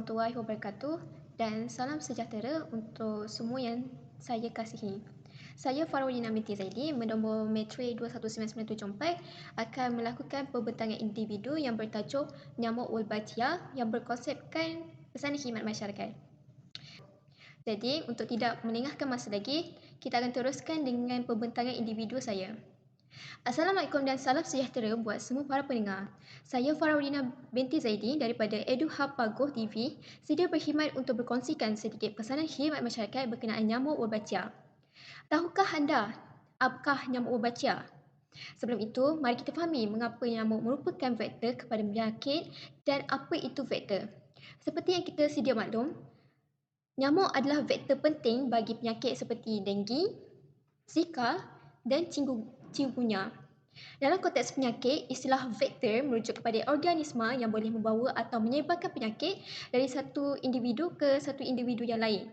Warahmatullahi wabarakatuh dan salam sejahtera untuk semua yang saya kasihi. Saya Farolina binti Zaidi, mendombor Matric 21994 akan melakukan pembentangan individu yang bertajuk Nyamuk Wolbachia yang berkonsepkan pesanan khidmat masyarakat. Jadi, untuk tidak melengahkan masa lagi, kita akan teruskan dengan pembentangan individu saya. Assalamualaikum dan salam sejahtera buat semua para pendengar. Saya Farolina binti Zaidi daripada EduHub Pagoh TV sedia berkhidmat untuk berkongsikan sedikit pesanan khidmat masyarakat berkenaan nyamuk Wolbachia. Tahukah anda apakah nyamuk Wolbachia? Sebelum itu, mari kita fahami mengapa nyamuk merupakan vektor kepada penyakit dan apa itu vektor. Seperti yang kita sedia maklum, nyamuk adalah vektor penting bagi penyakit seperti denggi, Zika dan chikungunya. Dalam konteks penyakit, istilah vektor merujuk kepada organisma yang boleh membawa atau menyebarkan penyakit dari satu individu ke satu individu yang lain.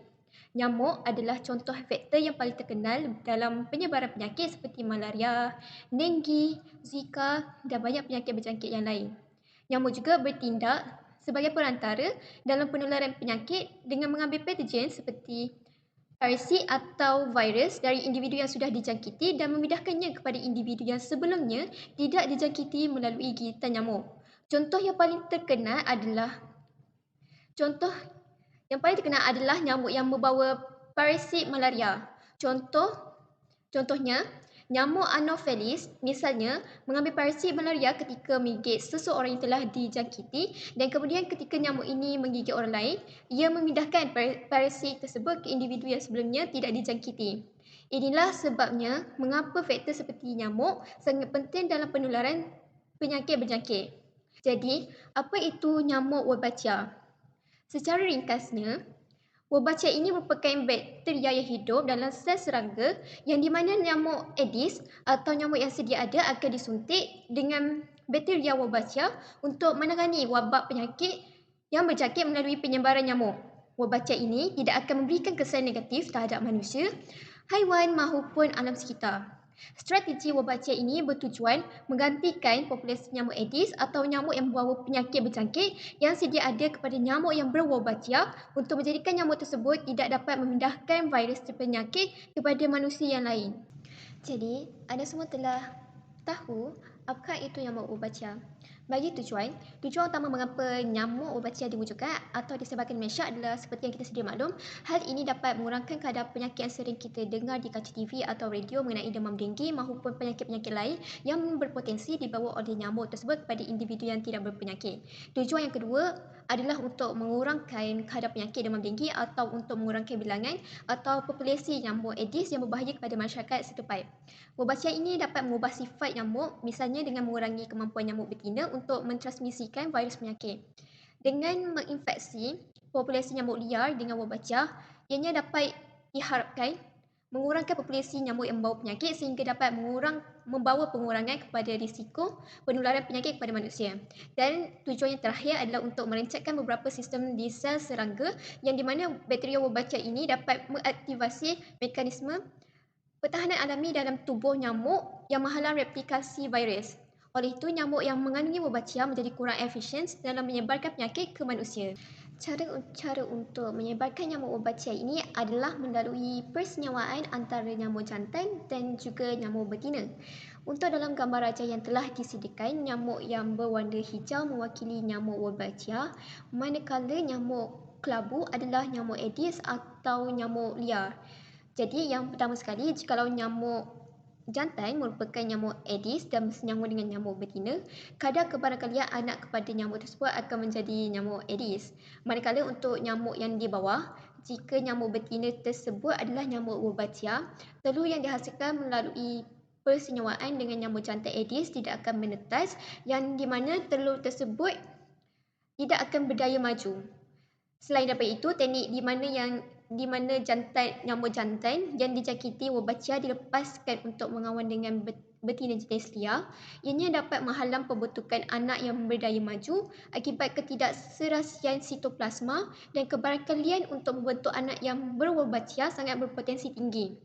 Nyamuk adalah contoh vektor yang paling terkenal dalam penyebaran penyakit seperti malaria, denggi, Zika dan banyak penyakit berjangkit yang lain. Nyamuk juga bertindak sebagai perantara dalam penularan penyakit dengan mengambil patogen seperti parasit atau virus dari individu yang sudah dijangkiti dan memindahkannya kepada individu yang sebelumnya tidak dijangkiti melalui gigitan nyamuk. Contoh yang paling terkenal adalah nyamuk yang membawa parasit malaria. Contohnya, nyamuk Anopheles misalnya mengambil parasit malaria ketika menggigit seseorang yang telah dijangkiti dan kemudian ketika nyamuk ini menggigit orang lain, ia memindahkan parasit tersebut ke individu yang sebelumnya tidak dijangkiti. Inilah sebabnya mengapa faktor seperti nyamuk sangat penting dalam penularan penyakit berjangkit. Jadi, apa itu nyamuk Wolbachia? Secara ringkasnya, Wolbachia ini merupakan bakteria yang hidup dalam sel serangga yang di mana nyamuk Aedes atau nyamuk yang sedia ada akan disuntik dengan bakteria Wolbachia untuk menangani wabak penyakit yang berjangkit melalui penyebaran nyamuk. Wolbachia ini tidak akan memberikan kesan negatif terhadap manusia, haiwan maupun alam sekitar. Strategi Wolbachia ini bertujuan menggantikan populasi nyamuk Aedes atau nyamuk yang membawa penyakit berjangkit yang sedia ada kepada nyamuk yang berwolbachia untuk menjadikan nyamuk tersebut tidak dapat memindahkan virus penyakit kepada manusia yang lain. Jadi, anda semua telah tahu apakah itu nyamuk Wolbachia. Bagi tujuan utama mengapa nyamuk Wolbachia diwujudkan atau disebarkan di Malaysia adalah seperti yang kita sedia maklum, hal ini dapat mengurangkan kadar penyakit yang sering kita dengar di kaca TV atau radio mengenai demam denggi maupun penyakit-penyakit lain yang berpotensi dibawa oleh nyamuk tersebut kepada individu yang tidak berpenyakit. Tujuan yang kedua adalah untuk mengurangkan kadar penyakit demam denggi atau untuk mengurangkan bilangan atau populasi nyamuk Aedes yang berbahaya kepada masyarakat setempat. Wolbachia ini dapat mengubah sifat nyamuk, misalnya dengan mengurangi kemampuan nyamuk betina untuk mentransmisikan virus penyakit. Dengan menginfeksi populasi nyamuk liar dengan Wolbachia, ianya dapat diharapkan mengurangkan populasi nyamuk yang membawa penyakit sehingga dapat membawa pengurangan kepada risiko penularan penyakit kepada manusia. Dan tujuan yang terakhir adalah untuk merancangkan beberapa sistem di sel serangga yang di mana bakteria Wolbachia ini dapat mengaktivasi mekanisme pertahanan alami dalam tubuh nyamuk yang menghalang replikasi virus. Oleh itu, nyamuk yang mengandungi Wolbachia menjadi kurang efisien dalam menyebarkan penyakit ke manusia. Cara untuk menyebarkan nyamuk Wolbachia ini adalah melalui persenyawaan antara nyamuk jantan dan juga nyamuk betina. Untuk dalam gambar rajah yang telah disediakan, nyamuk yang berwarna hijau mewakili nyamuk Wolbachia, manakala nyamuk kelabu adalah nyamuk Aedes atau nyamuk liar. Jadi yang pertama sekali, jikalau nyamuk jantan merupakan nyamuk Aedes dan bersanyanggung dengan nyamuk betina, kadar kebarangkalian anak kepada nyamuk tersebut akan menjadi nyamuk Aedes. Manakala untuk nyamuk yang di bawah, jika nyamuk betina tersebut adalah nyamuk Wolbachia, telur yang dihasilkan melalui persenyawaan dengan nyamuk jantan Aedes tidak akan menetas, yang di mana telur tersebut tidak akan berdaya maju. Selain daripada itu, teknik di mana nyamuk jantan yang dijangkiti Wolbachia dilepaskan untuk mengawan dengan betina jenis liar, ianya dapat menghalang pembentukan anak yang berdaya maju akibat ketidakserasian sitoplasma dan kebarangkalian untuk membentuk anak yang berwolbachia sangat berpotensi tinggi.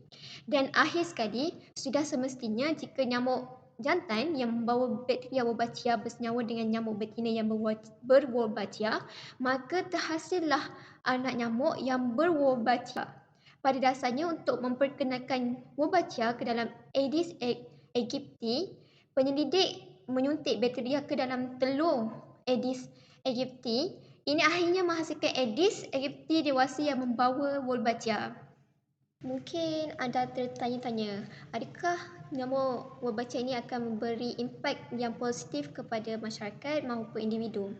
Dan akhir sekali, sudah semestinya jika nyamuk jantan yang membawa bakteria Wolbachia bersenyawa dengan nyamuk betina yang berwolbachia, maka terhasillah anak nyamuk yang berwolbachia. Pada dasarnya, untuk memperkenalkan Wolbachia ke dalam Aedes aegypti, penyelidik menyuntik bakteria ke dalam telur Aedes aegypti. Ini akhirnya menghasilkan Aedes aegypti dewasa yang membawa Wolbachia. Mungkin anda tertanya-tanya, adakah nyamuk Wolbachia ini akan memberi impak yang positif kepada masyarakat maupun individu?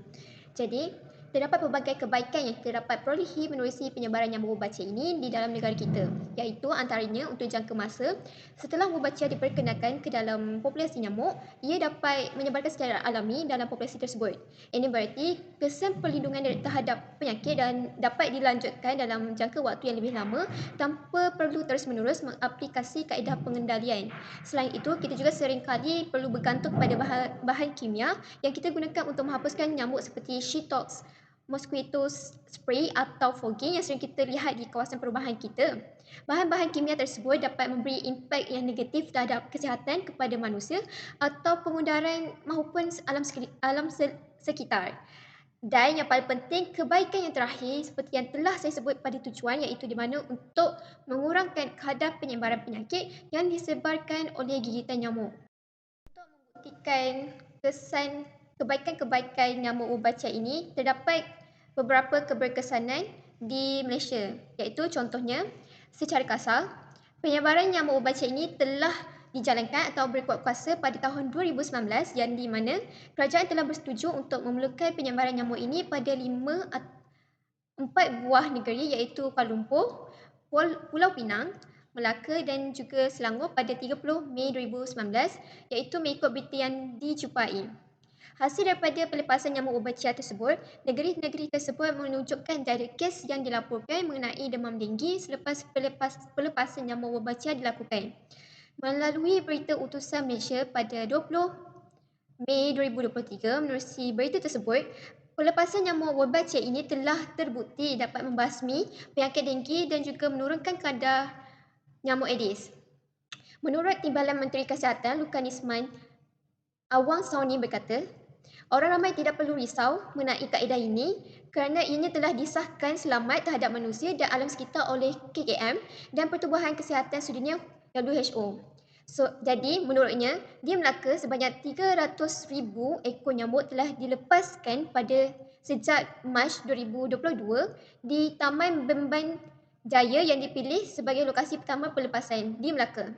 Jadi, terdapat pelbagai kebaikan yang terdapat perolehi menerusi penyebaran nyamuk Wolbachia ini di dalam negara kita, iaitu antaranya untuk jangka masa setelah Wolbachia diperkenalkan ke dalam populasi nyamuk, ia dapat menyebarkan secara alami dalam populasi tersebut. Ini berarti kesan perlindungan terhadap penyakit dan dapat dilanjutkan dalam jangka waktu yang lebih lama tanpa perlu terus-menerus mengaplikasi kaedah pengendalian. Selain itu, kita juga seringkali perlu bergantung pada bahan kimia yang kita gunakan untuk menghapuskan nyamuk seperti Shitox, mosquito spray atau fogging yang sering kita lihat di kawasan perumahan kita. Bahan-bahan kimia tersebut dapat memberi impak yang negatif terhadap kesihatan kepada manusia atau pengudaran maupun alam sekitar. Dan yang paling penting, kebaikan yang terakhir seperti yang telah saya sebut pada tujuan, iaitu di mana untuk mengurangkan kadar penyebaran penyakit yang disebarkan oleh gigitan nyamuk. Untuk membuktikan kesan kebaikan-kebaikan nyamuk Wolbachia ini, terdapat beberapa keberkesanan di Malaysia, iaitu contohnya, secara kasar, penyebaran nyamuk Wolbachia ini telah dijalankan atau berkuat kuasa pada tahun 2019 yang di mana kerajaan telah bersetuju untuk memulakan penyebaran nyamuk ini pada 4 buah negeri, iaitu Kuala Lumpur, Pulau Pinang, Melaka dan juga Selangor pada 30 Mei 2019, iaitu mengikut berita yang dijumpai. Hasil daripada pelepasan nyamuk Wolbachia tersebut, negeri-negeri tersebut menunjukkan tiada kes yang dilaporkan mengenai demam denggi selepas pelepasan nyamuk Wolbachia dilakukan. Melalui berita utusan Malaysia pada 20 Mei 2023, menerusi berita tersebut, pelepasan nyamuk Wolbachia ini telah terbukti dapat membasmi penyakit denggi dan juga menurunkan kadar nyamuk Aedes. Menurut Timbalan Menteri Kesihatan Lukan Isman, Awang Sauni berkata, orang ramai tidak perlu risau mengenai kaedah ini kerana ianya telah disahkan selamat terhadap manusia dan alam sekitar oleh KKM dan Pertubuhan Kesihatan Sedunia WHO. Jadi, menurutnya, di Melaka sebanyak 300,000 ekor nyamuk telah dilepaskan sejak Mac 2022 di Taman Bemban Jaya yang dipilih sebagai lokasi pertama pelepasan di Melaka.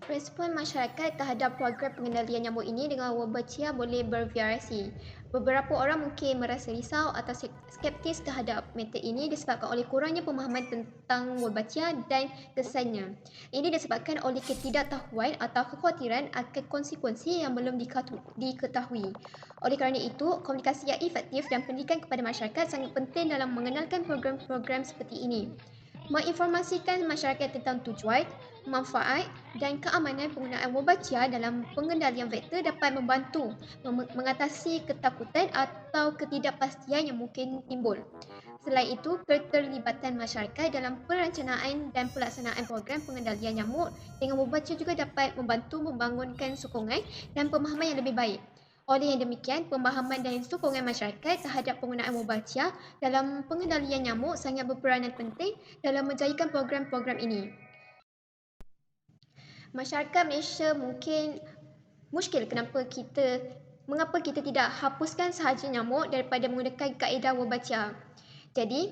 Respon masyarakat terhadap program pengendalian nyamuk ini dengan Wolbachia boleh bervariasi. Beberapa orang mungkin merasa risau atau skeptis terhadap metod ini disebabkan oleh kurangnya pemahaman tentang Wolbachia dan kesannya. Ini disebabkan oleh ketidaktahuan atau kekhawatiran akan konsekuensi yang belum diketahui. Oleh kerana itu, komunikasi yang efektif dan pendidikan kepada masyarakat sangat penting dalam mengenalkan program-program seperti ini. Menginformasikan masyarakat tentang tujuan, manfaat dan keamanan penggunaan Wolbachia dalam pengendalian vektor dapat membantu mengatasi ketakutan atau ketidakpastian yang mungkin timbul. Selain itu, keterlibatan masyarakat dalam perencanaan dan pelaksanaan program pengendalian nyamuk dengan Wolbachia juga dapat membantu membangunkan sokongan dan pemahaman yang lebih baik. Oleh yang demikian, pemahaman dan sokongan masyarakat terhadap penggunaan Wolbachia dalam pengendalian nyamuk sangat berperanan penting dalam menjayakan program-program ini. Masyarakat Malaysia mungkin muskil mengapa kita tidak hapuskan sahaja nyamuk daripada menggunakan kaedah Wolbachia. Jadi,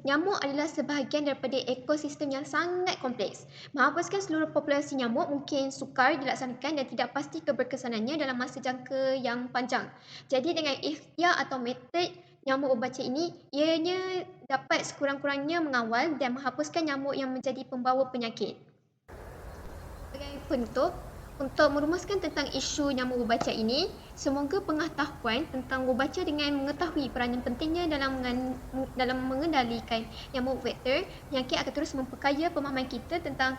nyamuk adalah sebahagian daripada ekosistem yang sangat kompleks. Menghapuskan seluruh populasi nyamuk mungkin sukar dilaksanakan dan tidak pasti keberkesanannya dalam masa jangka yang panjang. Jadi dengan ikhtiar atau metod nyamuk Wolbachia ini, ianya dapat sekurang-kurangnya mengawal dan menghapuskan nyamuk yang menjadi pembawa penyakit. Sebagai penutup, untuk merumuskan tentang isu nyamuk Wolbachia ini, semoga pengetahuan tentang Wolbachia dengan mengetahui peranan pentingnya dalam mengendalikan nyamuk vektor penyakit akan terus memperkaya pemahaman kita tentang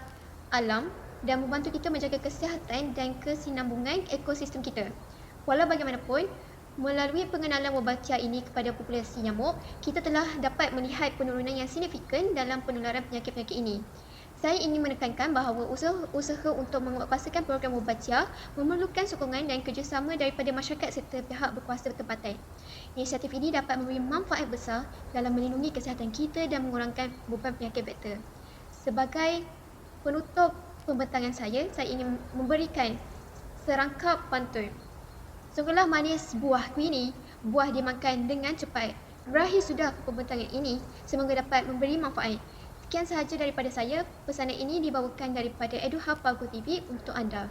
alam dan membantu kita menjaga kesihatan dan kesinambungan ekosistem kita. Walau bagaimanapun, melalui pengenalan Wolbachia ini kepada populasi nyamuk, kita telah dapat melihat penurunan yang signifikan dalam penularan penyakit-penyakit ini. Saya ingin menekankan bahawa usaha untuk menguatkuasakan program Mubatia memerlukan sokongan dan kerjasama daripada masyarakat serta pihak berkuasa tempatan. Inisiatif ini dapat memberi manfaat besar dalam melindungi kesihatan kita dan mengurangkan beban penyakit vektor. Sebagai penutup pembentangan saya ingin memberikan serangkap pantun. Sungguhlah manis buah kuini, buah dimakan dengan cepat. Berakhir sudah pembentangan ini, semoga dapat memberi manfaat. Sekian sahaja daripada saya. Pesanan ini dibawakan daripada EduHub Pago TV untuk anda.